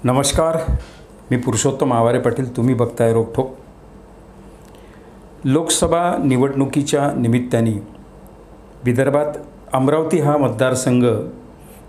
नमस्कार, मी पुरुषोत्तम आवारे पाटील. तुम्ही बघताय रोकठोक. लोकसभा निवडणुकीच्या निमित्ताने विदर्भात अमरावती हा मतदारसंघ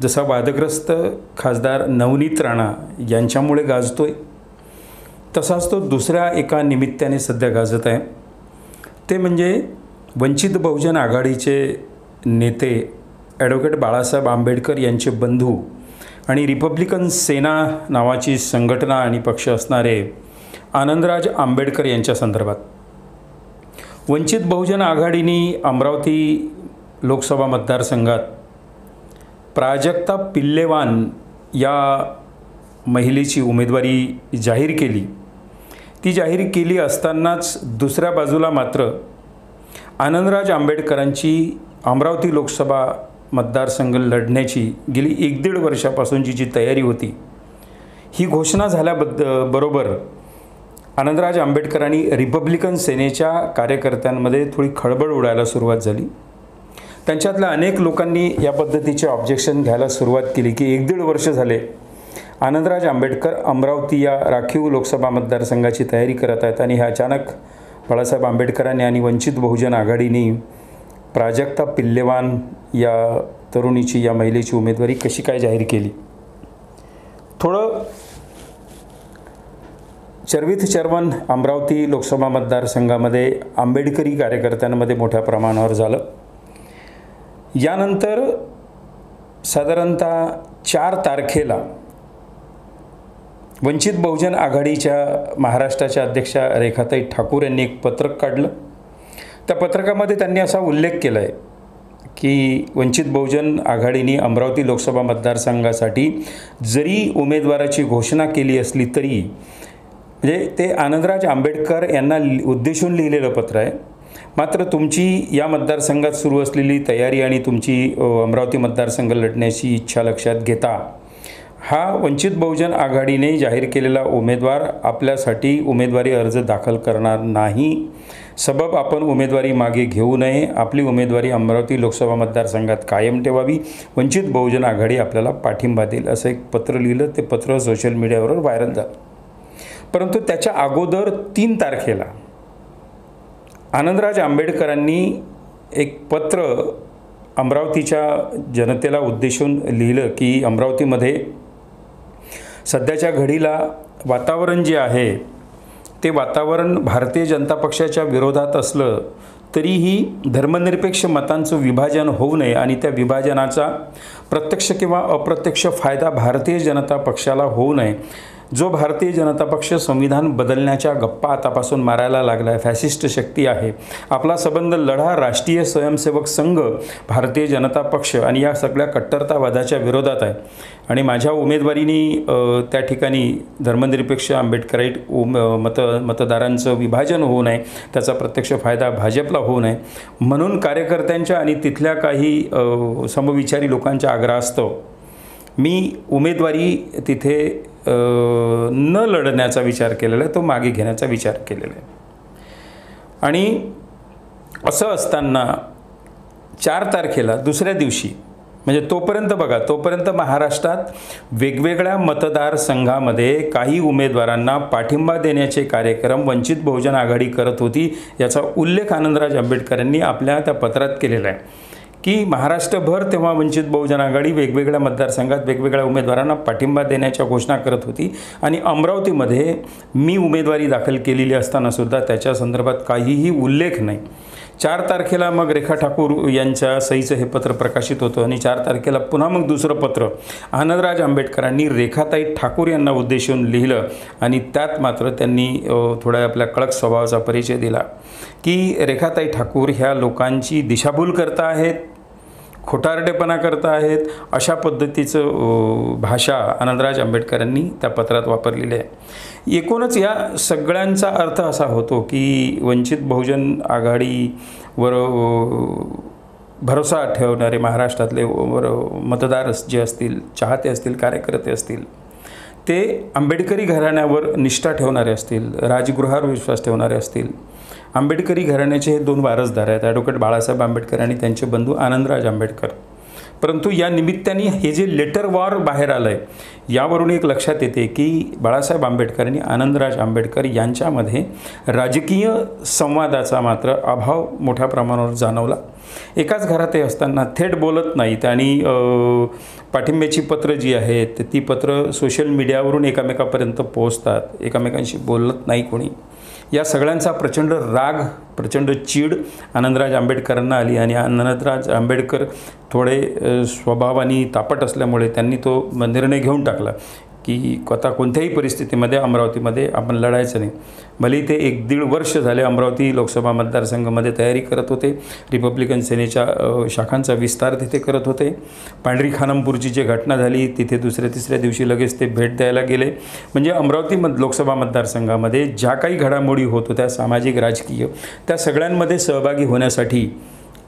जसा वादग्रस्त खासदार नवनीत राणा यांच्यामुळे गाजतोय, तसाच तो दुसऱ्या एका निमित्ताने सध्या गाजत आहे. ते म्हणजे वंचित बहुजन आघाडीचे नेते ॲडव्होकेट बाळासाहेब आंबेडकर यांचे बंधू आणि रिपब्लिकन सेना नावाची संघटना आणि पक्ष असणारे आनंदराज आंबेडकर यांच्या संदर्भात. वंचित बहुजन आघाडीने अमरावती लोकसभा मतदारसंघात प्राजक्ता पिल्लेवान या महिलेची उमेदवारी जाहीर केली. ती जाहीर केली असतानाच दुसऱ्या बाजूला मात्र आनंदराज आंबेडकरांची अमरावती लोकसभा मतदारसंघ लढण्याची गेली 1-1.5 वर्षापासूनची जी तयारी होती, ही घोषणा झाल्याबरोबर आनंदराज आंबेडकरांनी रिपब्लिकन सेनेच्या कार्यकर्त्यांमध्ये थोडी खळबळ उडायला सुरुवात झाली. त्यांच्यातल्या अनेक लोकांनी या पद्धतीचे ऑब्जेक्शन घ्यायला सुरुवात केली की 1-1.5 वर्ष झाले आनंदराज आंबेडकर अमरावती या राखीव लोकसभा मतदारसंघाची तयारी करत आहेत आणि हे अचानक बाळासाहेब आंबेडकरांनी आणि वंचित बहुजन आघाडीने प्राजक्ता पिल्लेवान या तरुणीची, या महिलेची उमेदवारी कशी काय जाहीर केली. थोडं चर्वित चर्वण अमरावती लोकसभा मतदारसंघामध्ये आंबेडकरी कार्यकर्त्यांमध्ये मोठ्या प्रमाणावर झालं. यानंतर साधारणतः 4 तारखेला वंचित बहुजन आघाडीच्या महाराष्ट्राच्या अध्यक्षा रेखाताई ठाकूर यांनी एक पत्रक काढलं. त्या पत्रकामध्ये त्यांनी असा उल्लेख केला आहे की वंचित बहुजन आघाडीने अमरावती लोकसभा मतदारसंघासाठी जरी उमेदवाराची घोषणा केली असली तरी, म्हणजे ते आनंदराज आंबेडकर यांना उद्देशून लिहिलेलं पत्र आहे, मात्र तुमची या मतदारसंघात सुरू असलेली तयारी आणि तुमची अमरावती मतदारसंघ लढण्याची इच्छा लक्षात घेता हा वंचित बहुजन आघाडीने जाहीर केलेला उमेदवार आपल्यासाठी उमेदवारी अर्ज दाखल करणार नाही. सबब आपण उमेदवारी मागे घेऊ नये. आपली उमेदवारी अमरावती लोकसभा मतदारसंघात कायम ठेवावी. वंचित बहुजन आघाडी आपल्याला पाठिंबा देईल असं एक पत्र लिहिलं. ते पत्र सोशल मीडियावर व्हायरल झालं. परंतु त्याच्या अगोदर 3 तारखेला आनंदराज आंबेडकरांनी एक पत्र अमरावतीच्या जनतेला उद्देशून लिहिलं की अमरावतीमध्ये सध्याच्या घडीला वातावरण जे आहे ते वातावरण भारतीय जनता पक्षाच्या विरोधात असलं तरीही धर्मनिरपेक्ष मतांचं विभाजन होऊ नये आणि त्या विभाजनाचा प्रत्यक्ष किंवा अप्रत्यक्ष फायदा भारतीय जनता पक्षाला होऊ नये. जो भारतीय जनता पक्ष संविधान बदलण्याच्या गप्पा आतापासून मारायला लागला आहे, फॅसिस्ट शक्ती आहे, आपला संबंध लढा राष्ट्रीय स्वयंसेवक संघ, भारतीय जनता पक्ष आणि या सगळ्या कट्टरतावादाच्या विरोधात आहे आणि माझ्या उमेदवारीने त्या ठिकाणी धर्मनिरपेक्ष आंबेडकराईट मतदारांचं विभाजन होऊ नये, त्याचा प्रत्यक्ष फायदा भाजपला होऊ नये म्हणून कार्यकर्त्यांच्या आणि तिथल्या काही समविचारी लोकांच्या आग्रहास्तव मी उमेदवारी तिथे न लढण्याचा विचार केलेला आहे, तो मागे घेण्याचा विचार केलेला आहे. आणि असं असताना 4 तारखेला दुसऱ्या दिवशी, म्हणजे तोपर्यंत महाराष्ट्रात वेगवेगळ्या मतदारसंघामध्ये काही उमेदवारांना पाठिंबा देण्याचे कार्यक्रम वंचित बहुजन आघाडी करत होती. याचा उल्लेख आनंदराज आंबेडकरांनी आपल्या त्या पत्रात केलेला आहे की महाराष्ट्रभर तेव्हा वंचित बहुजन आघाडी वेगवेगळ्या मतदारसंघात वेगवेगळ्या उमेदवारांना पाठिंबा देण्याच्या घोषणा करत होती आणि अमरावतीमध्ये मी उमेदवारी दाखल केलेली असतानासुद्धा त्याच्या संदर्भात काहीही उल्लेख नाही. 4 तारखेला मग रेखा ठाकूर यांच्या सहीचं हे पत्र प्रकाशित होतं आणि 4 तारखेला पुन्हा मग दुसरं पत्र आनंदराज आंबेडकरांनी रेखाताई ठाकूर यांना उद्देशून लिहिलं आणि त्यात मात्र त्यांनी थोड्या आपल्या कडक स्वभावाचा परिचय दिला की रेखाताई ठाकूर ह्या लोकांची दिशाभूल करता आहेत, खोटारडेपणा करता आहेत, अशा पद्धतीचं भाषा आनंदराज आंबेडकरांनी त्या पत्रात वापरलेली आहे. एकूणच या सगळ्यांचा अर्थ असा होतो की वंचित बहुजन आघाडीवर भरोसा ठेवणारे महाराष्ट्रातले मतदार जे असतील, चाहते असतील, कार्यकर्ते असतील, ते आंबेडकरी घराण्यावर निष्ठा ठेवणारे असतील, राजगृहावर विश्वास ठेवणारे असतील, आंबेडकरी घराण्याचे हे 2 वारसदार आहेत, ॲडव्होकेट बाळासाहेब आंबेडकर आणि त्यांचे बंधू आनंदराज आंबेडकर. परंतु या निमित्ताने हे जे लेटर वॉर बाहेर आलं आहे यावरून एक लक्षात येते की बाळासाहेब आंबेडकर आणि आनंदराज आंबेडकर यांच्यामध्ये राजकीय संवादाचा मात्र अभाव मोठ्या प्रमाणावर जाणवला. एकाच घरात ते असताना थेट बोलत नाहीत आणि पाठिंब्याची पत्र जी आहेत ती पत्र सोशल मीडियावरून एकमेकापर्यंत पोहोचतात, एकमेकांशी बोलत नाही कोणी. या सगळ्यांचा प्रचंड राग, प्रचंड चीड आनंदराज आंबेडकरांना आली आणि आनंदराज आंबेडकर थोडे स्वभावाने तापट असल्यामुळे त्यांनी तो निर्णय घेऊन टाकला की आता कोणत्याही परिस्थितीमध्ये अमरावतीमध्ये आपण लढायचं नाही. भले ते 1-1.5 वर्ष झाले अमरावती लोकसभा मतदारसंघामध्ये तयारी करत होते. रिपब्लिकन सेनेच्या शाखांचा विस्तार तिथे करत होते. पांढरी खानमपूरची जी घटना झाली तिथे दुसऱ्या-तिसऱ्या दिवशी लगेच ते भेट द्यायला गेले. म्हणजे अमरावती लोकसभा मतदारसंघामध्ये ज्या काही घडामोडी होत होत्या सामाजिक राजकीय त्या सगळ्यांमध्ये सहभागी होण्यासाठी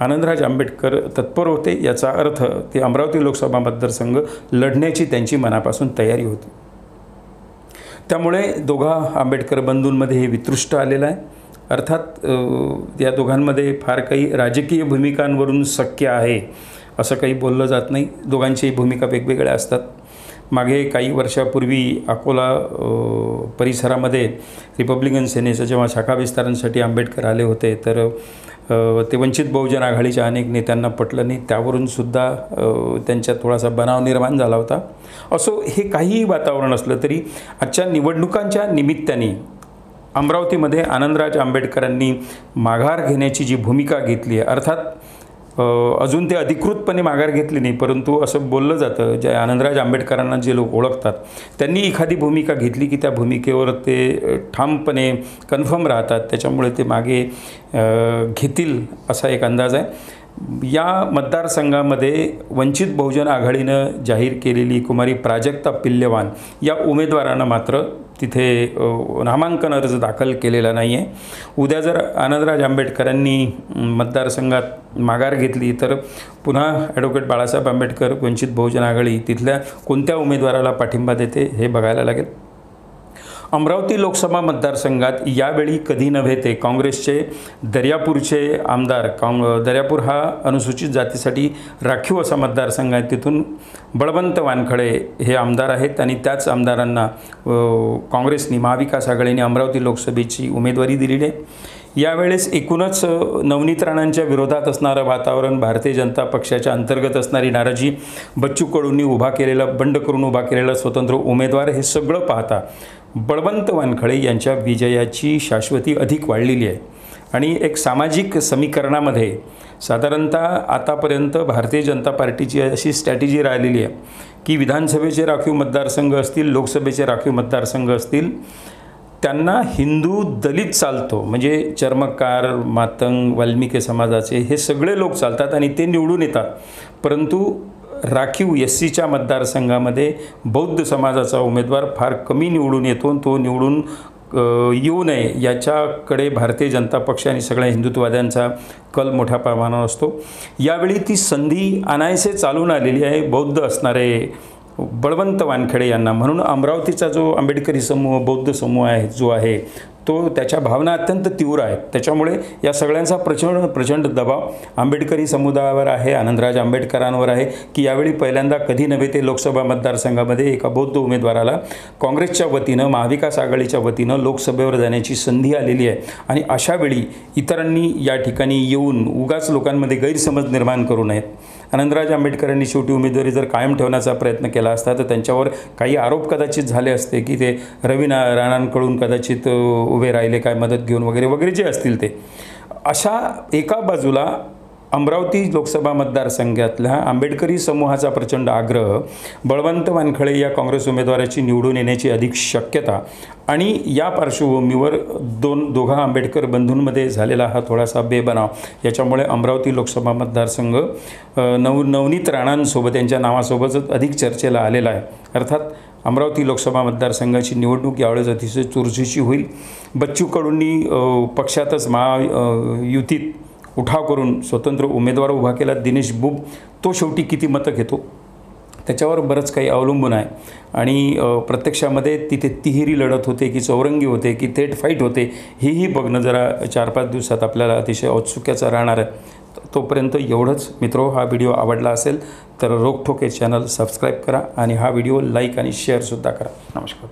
आनंदराज आंबेडकर तत्पर होते. याचा अर्थ ते अमरावती लोकसभा मतदारसंघ लढण्याची त्यांची मनापासून तयारी होती. त्यामुळे दोघा आंबेडकर बंधूंमध्ये हे वितृष्ट आलेलं आहे. अर्थात या दोघांमध्ये फार काही राजकीय भूमिकांवरून शक्य आहे असं काही बोललं जात नाही. दोघांच्याही भूमिका वेगवेगळ्या असतात. मागे काही वर्षापूर्वी अकोला परिसरामध्ये रिपब्लिकन सेनेच्या जेव्हा शाखा विस्तारांसाठी आंबेडकर आले होते तर ते वंचित बहुजन आघाडीच्या अनेक नेत्यांना पटलं नाही. त्यावरून सुद्धा त्यांच्यात थोडासा बनाव निर्माण झाला होता. असो, हे काहीही वातावरण असलं तरी आजच्या निवडणुकांच्या निमित्ताने अमरावतीमध्ये आनंदराज आंबेडकरांनी माघार घेण्याची जी भूमिका घेतली आहे, अर्थात अजून ते अधिकृतपणे माघार घेतली नाही, परंतु असं बोललं जातं जे आनंदराज आंबेडकरांना जे लोक ओळखतात त्यांनी एखादी भूमिका घेतली की त्या भूमिकेवर ते ठामपणे कन्फर्म राहतात. त्याच्यामुळे ते मागे घेतील असा एक अंदाज आहे. या मतदारसंघामध्ये वंचित बहुजन आघाडीनं जाहीर केलेली कुमारी प्राजक्ता पिल्लेवान या उमेदवारानं मात्र तिथे नामांकन अर्ज दाखल केलेला नाही आहे. उद्या जर आनंदराज आंबेडकरांनी मतदारसंघात माघार घेतली तर पुन्हा ॲडव्होकेट बाळासाहेब आंबेडकर वंचित बहुजन आघाडी तिथल्या कोणत्या उमेदवाराला पाठिंबा देते हे बघायला लागेल. अमरावती लोकसभा मतदारसंघात यावेळी कधी नव्हे ते काँग्रेसचे दर्यापूरचे आमदार, दर्यापूर हा अनुसूचित जातीसाठी राखीव असा मतदारसंघ आहे, तिथून बळवंत वानखडे हे आमदार आहेत आणि त्याच आमदारांना काँग्रेसनी महाविकास आघाडीने अमरावती लोकसभेची उमेदवारी दिलेली आहे. यावेळेस एकूणच नवनीत राणांच्या विरोधात असणारं वातावरण, भारतीय जनता पक्षाच्या अंतर्गत असणारी नाराजी, बच्चू कडूंनी उभा केलेला बंड करून उभा केलेला स्वतंत्र उमेदवार, हे सगळं पाहता बळवंत वानखडे यांच्या विजयाची शाश्वती अधिक वाढलेली आहे. आणि एक सामाजिक समीकरणामध्ये साधारणतः आतापर्यंत भारतीय जनता पार्टीची अशी स्ट्रॅटेजी राहिलेली आहे की विधानसभेचे राखीव मतदारसंघ असतील, लोकसभेचे राखीव मतदारसंघ असतील, त्यांना हिंदू दलित चालतो, म्हणजे चर्मकार, मातंग, वाल्मिकी समाजाचे हे सगळे लोक चालतात आणि ते निवडून येतात. परंतु राखीव SCच्या मतदारसंघामध्ये बौद्ध समाजाचा उमेदवार फार कमी निवडून येतो. तो निवडून येऊ नये याच्याकडे भारतीय जनता पक्ष आणि सगळ्या हिंदुत्ववाद्यांचा कल मोठ्या प्रमाणावर असतो. यावेळी ती संधी अनायसे चालून आलेली आहे बौद्ध असणारे बळवंत वानखडे यांना. म्हणून अमरावतीचा जो आंबेडकरी समूह, बौद्ध समूह आहे जो आहे तो त्याच्या भावना अत्यंत तीव्र आहेत. त्याच्यामुळे या सगळ्यांचा प्रचंड दबाव आंबेडकरी समुदायावर आहे, आनंदराज आंबेडकरांवर आहे की यावेळी पहिल्यांदा कधी नव्हे ते लोकसभा मतदारसंघामध्ये एका बौद्ध उमेदवाराला काँग्रेसच्या वतीनं, महाविकास आघाडीच्या वतीनं लोकसभेवर जाण्याची संधी आलेली आहे. आणि अशावेळी इतरांनी या ठिकाणी येऊन उगाच लोकांमध्ये गैरसमज निर्माण करू नयेत. आनंदराज आंबेडकरांनी शेवटी उमेदवारी जर कायम ठेवण्याचा प्रयत्न केला असता तर त्यांच्यावर काही आरोप कदाचित झाले असते की ते रवी राणांकडून कदाचित उभे राहिले काय मदत घेऊन वगैरे वगैरे जे असतील ते. अशा एका बाजूला अमरावती लोकसभा मतदारसंघातल्या आंबेडकरी समूहाचा प्रचंड आग्रह, बळवंत वानखडे या काँग्रेस उमेदवाराची निवडून येण्याची अधिक शक्यता आणि या पार्श्वभूमीवर दोघा आंबेडकर बंधूंमध्ये झालेला हा थोडासा बेबनाव, याच्यामुळे अमरावती लोकसभा मतदारसंघ नवनीत राणांसोबत यांच्या नावासोबतच अधिक चर्चेला आलेला आहे. अर्थात अमरावती लोकसभा मतदारसंघाची निवडणूक यावेळेस अतिशय चुरशीची होईल. बच्चू कडूंनी पक्षातच महायुतीत उठाव करून स्वतंत्र उमेदवार उभा केला दिनेश बुब. तो शेवटी किती मतं घेतो त्याच्यावर बरंच काही अवलंबून आहे. आणि प्रत्यक्षामध्ये तिथे तिहेरी लढत होते की चौरंगी होते की थेट फाईट होते हेही बघणं जरा 4-5 दिवसात आपल्याला अतिशय औत्सुक्याचं राहणार आहे. तोपर्यंत एवढंच मित्रो. हा व्हिडिओ आवडला असेल तर रोखठोक हे चॅनल सबस्क्राईब करा आणि हा व्हिडिओ लाईक आणि शेअरसुद्धा करा. नमस्कार.